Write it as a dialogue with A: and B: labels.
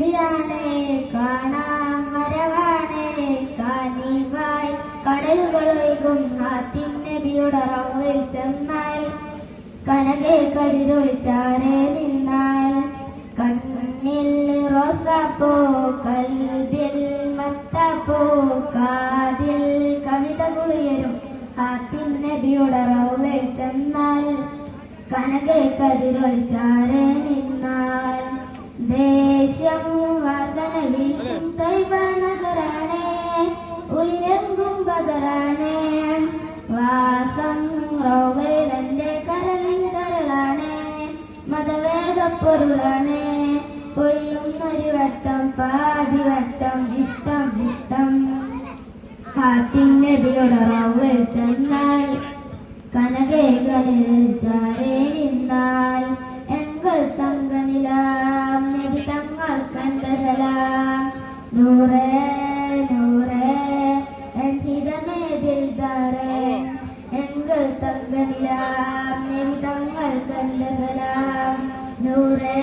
A: നബിയാണേ കാണാൻ വരവാണേ കാനിവായി കടലുകളൊഴുകും ഹാത്തിം നബിയുടെ റൗളയിൽ ചെന്നാൽ കനകെ കരിരൊളിച്ചാരെ നിന്നാൽ കണ്ണിൽ റോസാപ്പൂ കൽബിൽ മത്താപ്പൂ കാതിൽ കവിതകളുയരും ഹാത്തിം നബിയുടെ റൗളയിൽ ചെന്നാൽ കനകെ കരിരൊളിച്ചാരെ നിന്നാൽ ദേശം വാദന വീശും തൈവ നഗരാണേ ഉയരങ്കും ബദറാണേ വാസം റൗളയിലെന്റെ കരളിൻ കരളാണേ മതവേദപ്പൊരുളാണേ പൊയ്യുന്നൊരു വട്ടം പാതിവട്ടം ഇഷ്ടം ഇഷ്ടം ഹാത്തിം നബിയുടെ റൗളയിൽ ചെന്നാൽ കനകെ കരിരൊളിച്ചാരെ നിന്നാൽ എങ്കൾ തങ്ക നിലാം നബി തങ്ങൾ കണ്ടതലാം നൂറേ നൂറേ ഹിതമേ ദിൽദാരേ എങ്കൾ തങ്ക നിലാം നബി തങ്ങൾ കണ്ടതലാം നൂറേ